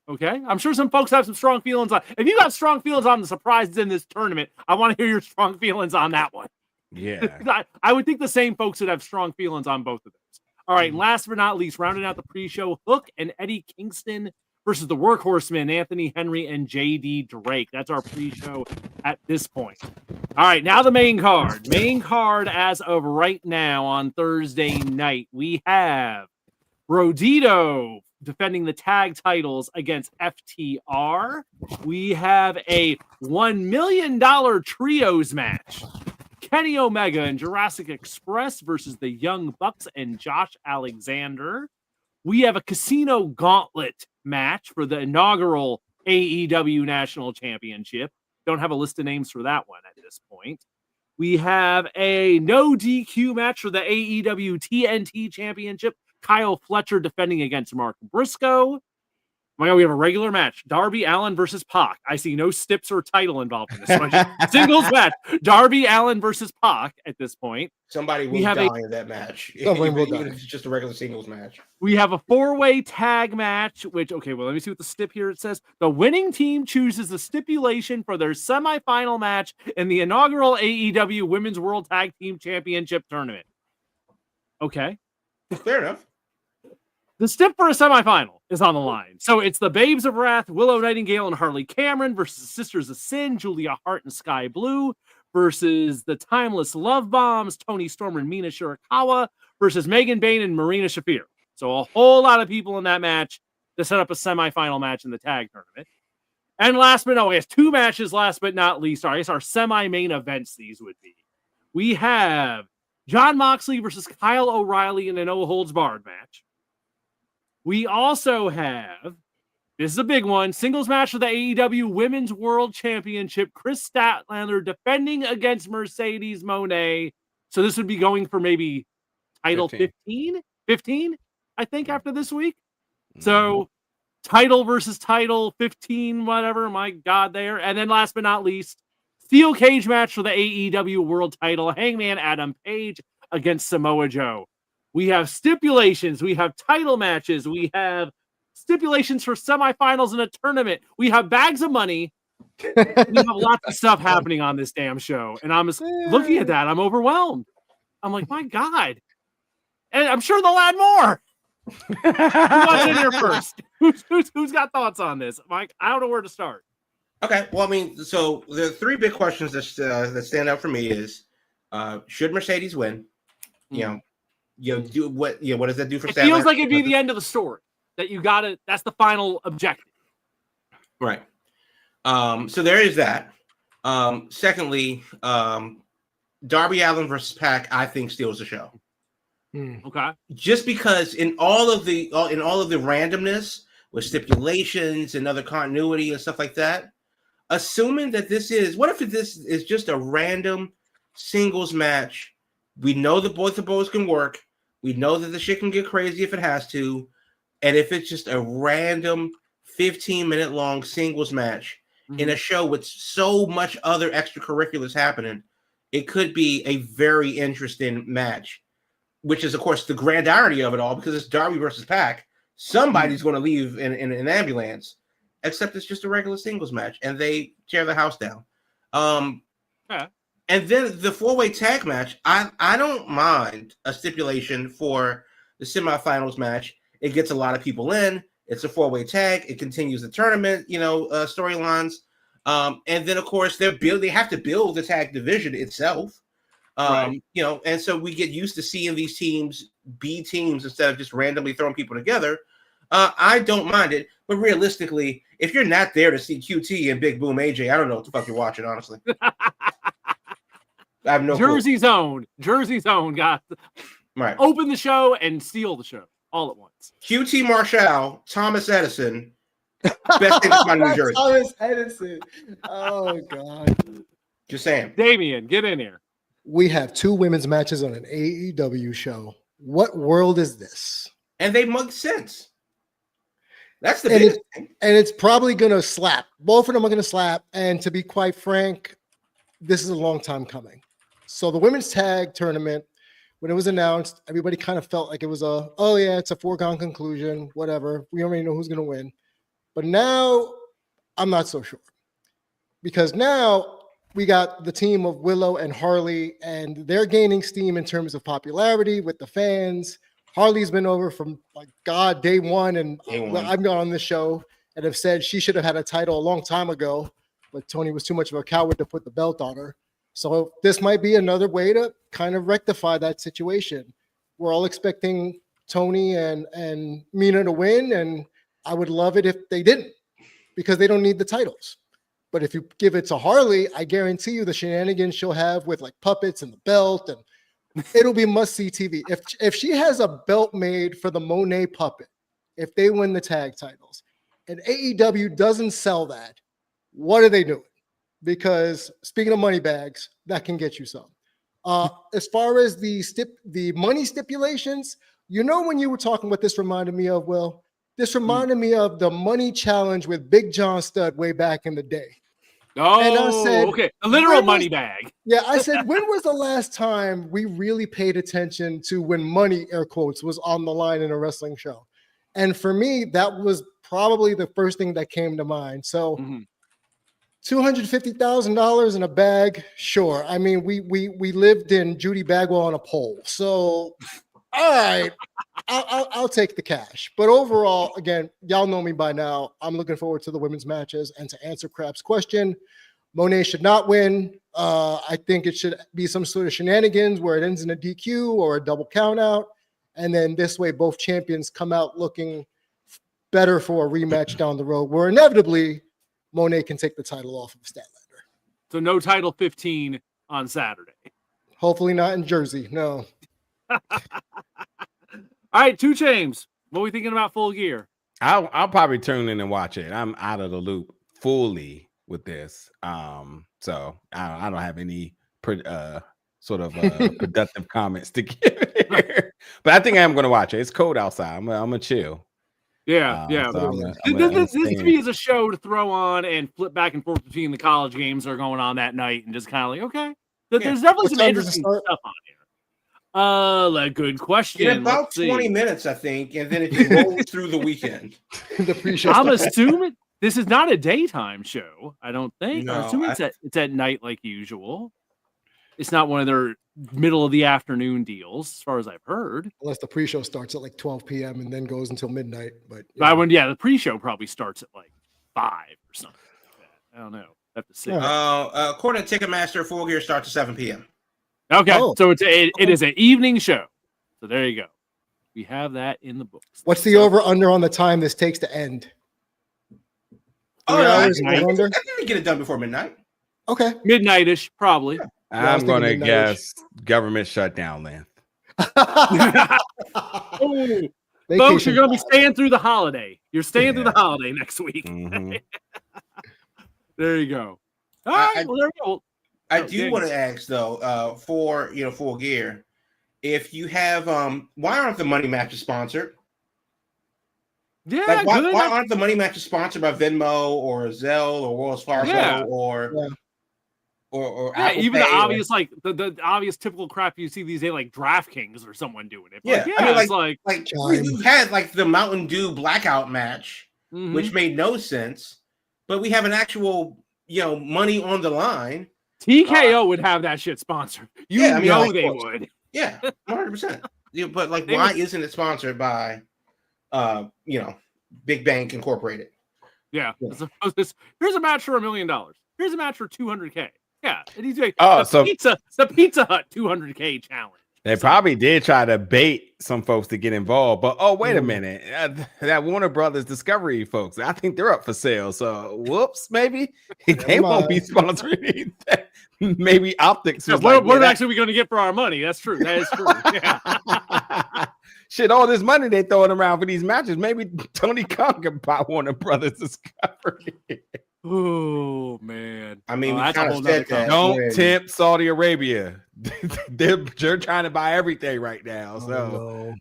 I'm sure some folks have some strong feelings on. If you got strong feelings on the surprises in this tournament, I want to hear your strong feelings on that one. Yeah. I would think the same folks would have strong feelings on both of those. All right, and last but not least, rounding out the pre-show, Hook and Eddie Kingston versus the Workhorsemen, Anthony Henry and JD Drake. That's our pre-show at this point. All right, now the main card. Main card as of right now on Thursday night, we have Rodito defending the tag titles against FTR. We have a $1 million trios match. Kenny Omega and Jurassic Express versus the Young Bucks and Josh Alexander. We have a Casino Gauntlet match for the inaugural AEW National Championship. Don't have a list of names for that one at this point. We have a no DQ match for the AEW TNT Championship. Kyle Fletcher defending against Mark Briscoe. Oh my God, we have a regular match. Darby Allin versus Pac. I see no stips or title involved in this one. Singles match. Darby Allin versus Pac at this point. Somebody will die in that match. Even if it's just a regular singles match. We have a 4-way tag match, which, okay, well, let me see what the stip here it says. The winning team chooses the stipulation for their semifinal match in the inaugural AEW Women's World Tag Team Championship Tournament. Okay. Fair enough. The stip for a semifinal is on the line. So it's the Babes of Wrath, Willow Nightingale and Harley Cameron versus the Sisters of Sin, Julia Hart and Sky Blue versus the Timeless Love Bombs, Tony Storm and Mina Shirakawa versus Megan Bain and Marina Shafir. So a whole lot of people in that match to set up a semifinal match in the tag tournament. And we have 2 matches last but not least. I guess our semi-main events these would be. We have Jon Moxley versus Kyle O'Reilly in a no-holds-barred match. We also have, this is a big one, singles match for the AEW Women's World Championship. Chris Statlander defending against Mercedes Moné. So this would be going for maybe title 15, I think, after this week. So title versus title 15, whatever. My God, there. And then last but not least, steel cage match for the AEW World title. Hangman Adam Page against Samoa Joe. We have stipulations. We have title matches. We have stipulations for semifinals in a tournament. We have bags of money. We have lots of stuff happening on this damn show. And I'm just looking at that. I'm overwhelmed. I'm like, my God. And I'm sure they'll add more. Who wants in here first? Who's got thoughts on this? Mike, I don't know where to start. Okay. Well, I mean, so the 3 big questions that stand out for me is, should Mercedes win? What does that do for? It feels like it'd be the end of the story. That's the final objective. Right. So there is that. Secondly, Darby Allin versus Pac, I think, steals the show. Okay. Just because in all of the randomness with stipulations and other continuity and stuff like that, assuming that this is just a random singles match. We know that both of those can work. We know that the shit can get crazy if it has to. And if it's just a random 15-minute long singles match in a show with so much other extracurriculars happening, it could be a very interesting match, which is, of course, the grand irony of it all, because it's Darby versus Pac. Somebody's going to leave in an ambulance, except it's just a regular singles match, and they tear the house down. And then the 4-way tag match, I don't mind a stipulation for the semifinals match. It gets a lot of people in. It's a 4-way tag. It continues the tournament, storylines. And then, of course, they have to build the tag division itself. Right. And so we get used to seeing these teams be teams instead of just randomly throwing people together. I don't mind it. But realistically, if you're not there to see QT and Big Boom AJ, I don't know what the fuck you're watching, honestly. I have no Jersey Zone, guys. Right. Open the show and steal the show all at once. QT Marshall, Thomas Edison. Best thing to find in New Jersey. Thomas Edison. Oh, God. Just saying. Damian, get in here. We have 2 women's matches on an AEW show. what world is this? And they mugged sense. That's the And biggest thing. And it's probably going to slap. Both of them are going to slap. And to be quite frank, this is a long time coming. So the women's tag tournament, when it was announced, everybody kind of felt like it was it's a foregone conclusion, whatever. We already know who's going to win. But now I'm not so sure. Because now we got the team of Willow and Harley, and they're gaining steam in terms of popularity with the fans. Harley's been over from day one, and I've gone on this show and have said she should have had a title a long time ago, but Tony was too much of a coward to put the belt on her. So this might be another way to kind of rectify that situation. We're all expecting Tony and Mina to win, and I would love it if they didn't, because they don't need the titles. But if you give it to Harley, I guarantee you the shenanigans she'll have with puppets and the belt, and it'll be must-see TV. If she has a belt made for the Monet puppet, if they win the tag titles, and AEW doesn't sell that, what are they doing? Because speaking of money bags, that can get you some. As far as the money stipulations, when you were talking what this reminded me of, Will? This reminded me of the money challenge with Big John Studd way back in the day. Oh, and I said, okay. A literal money bag. Yeah, I said, when was the last time we really paid attention to when money, air quotes, was on the line in a wrestling show? And for me, that was probably the first thing that came to mind. So $250,000 in a bag, sure. I mean, we lived in Judy Bagwell on a pole. So, all right, I'll take the cash. But overall, again, y'all know me by now. I'm looking forward to the women's matches. And to answer Crab's question, Monet should not win. I think it should be some sort of shenanigans where it ends in a DQ or a double count out. And then this way, both champions come out looking better for a rematch down the road, where inevitably Monet can take the title off of Statlander. So no title 15 on Saturday. Hopefully not in Jersey. No. All right, 2 Chains. What are we thinking about Full Gear? I'll probably tune in and watch it. I'm out of the loop fully with this. So I don't have any sort of productive comments to give here. But I think I am going to watch it. It's cold outside. I'm gonna chill. Yeah. So this to me is a show to throw on and flip back and forth between the college games that are going on that night, and just kind of okay. There's definitely some interesting stuff on here. Good question. In about 20 minutes, I think, and then it just rolls through the weekend. The pre-show. I'm assuming this is not a daytime show. I don't think. No, I'm assuming it's at night like usual. It's not one of their middle of the afternoon deals, as far as I've heard. Unless the pre-show starts at 12 p.m. and then goes until midnight. But the pre-show probably starts at 5 or something like that. I don't know. I have to see. According to Ticketmaster, Full Gear starts at 7 p.m. Okay, so it is an evening show. So there you go. We have that in the books. What's the over-under on the time this takes to end? 3 hours. I think we get it done before midnight. Okay. Midnight-ish, probably. Yeah. I'm going to guess government shutdown length. Folks, you're going to be staying through the holiday. You're staying through the holiday next week. Mm-hmm. There you go. All right. Well, there we go. I do want to ask though, for Full Gear, if you have why aren't the money matches sponsored? Yeah, why aren't the money matches sponsored by Venmo or Zelle or Wells Fargo or Apple even Pay the obvious the obvious typical crap you see these days, like DraftKings or someone doing it. Yeah, I mean, it's we've had the Mountain Dew blackout match, which made no sense, but we have an actual money on the line. TKO would have that shit sponsored. They would. Yeah, 100%. But why isn't it sponsored by, Big Bank Incorporated? Yeah. Here's a match for $1 million. Here's a match for $200K. Yeah. And he's like, the Pizza Hut $200K challenge. They probably did try to bait some folks to get involved, but wait a minute, that Warner Brothers Discovery folks, I think they're up for sale. So whoops, maybe they won't be sponsoring that. Maybe Optics. What actually are we going to get for our money? That's true. That is true. Yeah. Shit, all this money they throwing around for these matches. Maybe Tony Khan can buy Warner Brothers Discovery. Oh man! I mean, we kind of said that. Don't tempt Saudi Arabia. they're trying to buy everything right now. So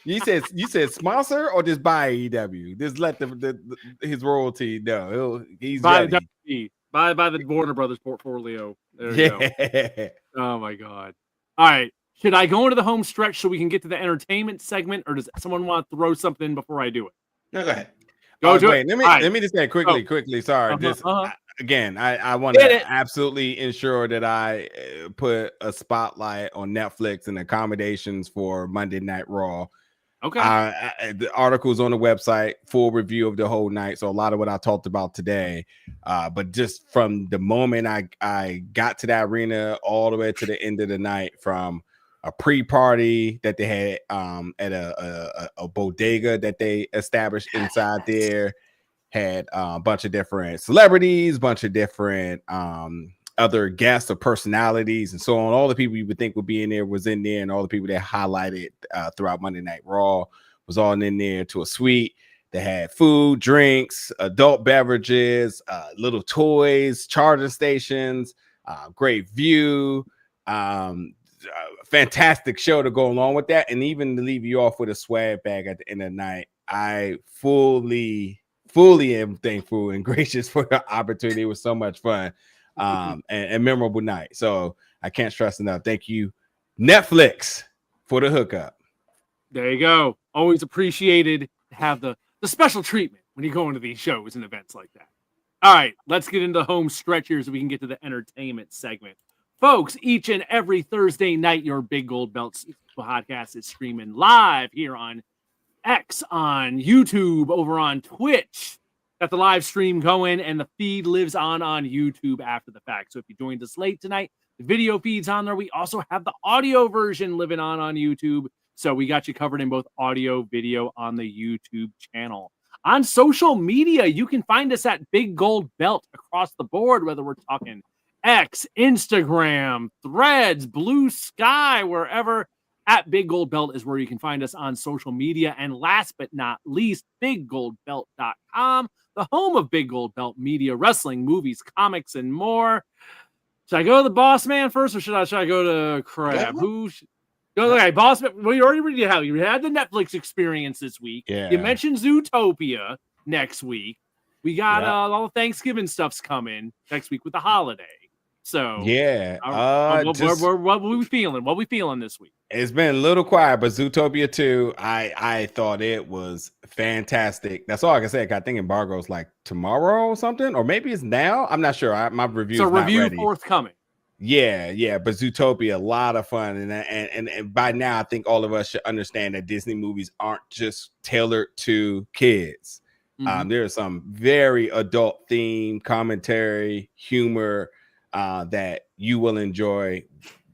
you said sponsor or just buy AEW? Just let his royalty know. He's Buy ready. the buy the Warner Brothers portfolio. There you go. Oh my God. All right. Should I go into the home stretch so we can get to the entertainment segment, or does someone want to throw something in before I do it? No, go ahead. Go to wait, it. let me just say quickly. Sorry. Again, I want to absolutely ensure that I put a spotlight on Netflix and accommodations for Monday Night Raw. Okay. The article's on the website, full review of the whole night. So a lot of what I talked about today, but just from the moment I got to that arena all the way to the end of the night, from a pre-party that they had at a bodega that they established inside there, had a bunch of different celebrities, bunch of different other guests or personalities and so on. All the people you would think would be in there was in there, and all the people that highlighted throughout Monday Night Raw was all in there, to a suite. They had food, drinks, adult beverages, little toys, charging stations, great view, fantastic show to go along with that. And even to leave you off with a swag bag at the end of the night, I fully am thankful and gracious for the opportunity. It was so much fun. And memorable night. So I can't stress enough. Thank you, Netflix, for the hookup. There you go. Always appreciated to have the special treatment when you go into these shows and events like that. All right, let's get into the home stretch here so we can get to the entertainment segment. Folks, each and every Thursday night, your Big Gold Belt podcast is streaming live here on X, on YouTube, over on Twitch. Got the live stream going, and the feed lives on YouTube after the fact. So if you joined us late tonight, the video feed's on there. We also have the audio version living on YouTube. So we got you covered in both audio, video on the YouTube channel. On social media, you can find us at Big Gold Belt across the board, whether we're talking X, Instagram, Threads, Blue Sky, wherever. At Big Gold Belt is where you can find us on social media. And last but not least, BigGoldBelt.com, the home of Big Gold Belt media, wrestling, movies, comics, and more. Should I go to the boss man first, or should I go to Crab? Who should go? Okay, boss man. Well, you already had the Netflix experience this week. Yeah. You mentioned Zootopia next week. We got all the Thanksgiving stuff's coming next week with the holiday. So yeah, what we feeling? What we feeling this week? It's been a little quiet, but Zootopia 2, I thought it was fantastic. That's all I can say. I think embargo's like tomorrow or something, or maybe it's now. I'm not sure. My review. So review ready. Forthcoming. Yeah, but Zootopia, a lot of fun, and by now I think all of us should understand that Disney movies aren't just tailored to kids. Mm-hmm. There is some very adult themed commentary, humor that you will enjoy.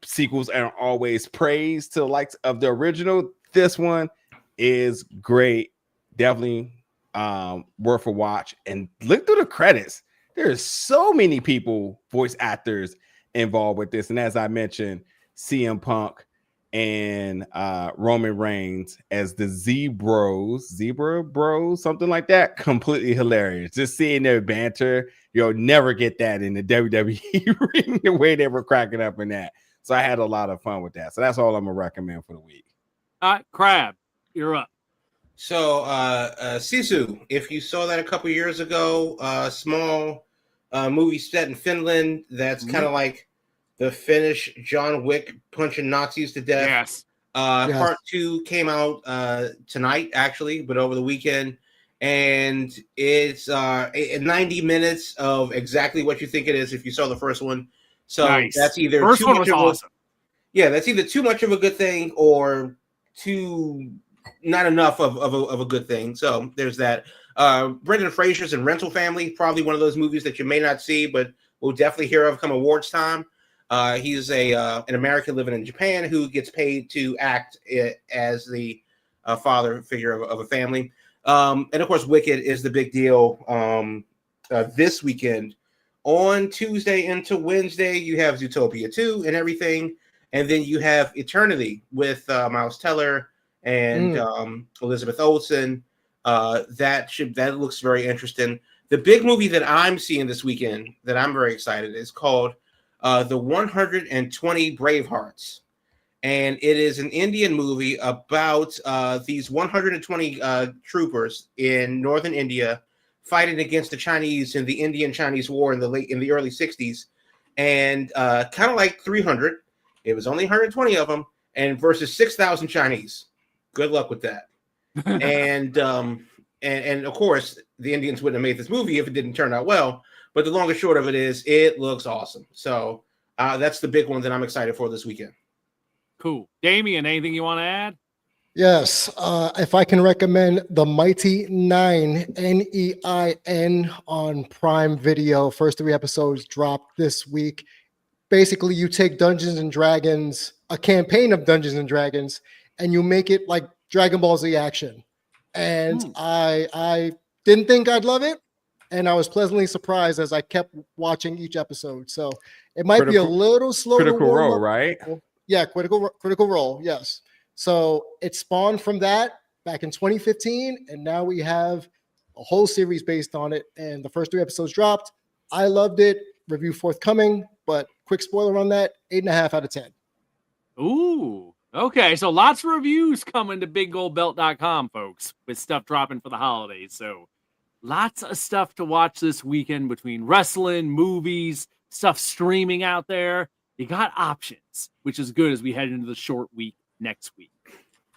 Sequels are always praised to the likes of the original. This one is great, definitely worth a watch. And look through the credits. There's so many people, voice actors, involved with this. And as I mentioned, CM Punk and Roman Reigns as the Zebra Bros, something like that. Completely hilarious. Just seeing their banter. You'll never get that in the WWE ring, the way they were cracking up in that. So I had a lot of fun with that. So that's all I'm gonna recommend for the week. Crab, you're up. So Sisu, if you saw that a couple years ago, small movie set in Finland that's kind of like the Finnish John Wick punching Nazis to death. Yes. Part 2 came out tonight, actually, but over the weekend. And it's 90 minutes of exactly what you think it is if you saw the first one. So nice. That's either first one was awesome. That's either too much of a good thing or not enough of a good thing. So there's that. Brendan Fraser's in Rental Family, probably one of those movies that you may not see, but we'll definitely hear of come awards time. He's an American living in Japan who gets paid to act as the father figure of a family. And of course, Wicked is the big deal this weekend. On Tuesday into Wednesday, you have Zootopia 2 and everything. And then you have Eternity with Miles Teller and Elizabeth Olsen. That looks very interesting. The big movie that I'm seeing this weekend that I'm very excited is called The 120 Bravehearts. And it is an Indian movie about these 120 troopers in northern India fighting against the Chinese in the Indian-Chinese War in the early 60s. And kind of like 300, it was only 120 of them, and versus 6,000 Chinese. Good luck with that. And of course, the Indians wouldn't have made this movie if it didn't turn out well. But the long and short of it is, it looks awesome. So that's the big one that I'm excited for this weekend. Cool. Damien, anything you want to add? Yes, if I can recommend The Mighty Nine, Nein, on Prime Video. First 3 episodes dropped this week. Basically, you take Dungeons and Dragons, a campaign of Dungeons and Dragons, and you make it like Dragon Ball Z action. And I didn't think I'd love it, and I was pleasantly surprised as I kept watching each episode. So it might be a little slow. Critical Role, right? Yeah, Critical Role, yes. So it spawned from that back in 2015, and now we have a whole series based on it. And the first 3 episodes dropped. I loved it. Review forthcoming, but quick spoiler on that: 8.5 out of 10. Ooh, okay. So lots of reviews coming to BigGoldBelt.com, folks, with stuff dropping for the holidays. So lots of stuff to watch this weekend between wrestling, movies, stuff streaming out there. You got options, which is good as we head into the short week next week.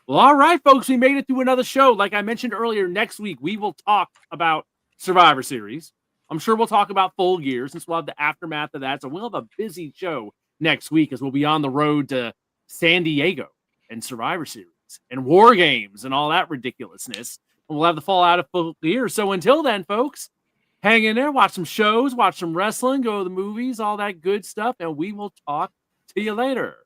Well, all right, folks, we made it through another show. Like I mentioned earlier, next week we will talk about Survivor Series. I'm sure we'll talk about Full Gear since we'll have the aftermath of that. So we'll have a busy show next week as we'll be on the road to San Diego and Survivor Series and War Games and all that ridiculousness. And we'll have the fallout of Full Gear. So until then, folks, hang in there, watch some shows, watch some wrestling, go to the movies, all that good stuff, and we will talk to you later.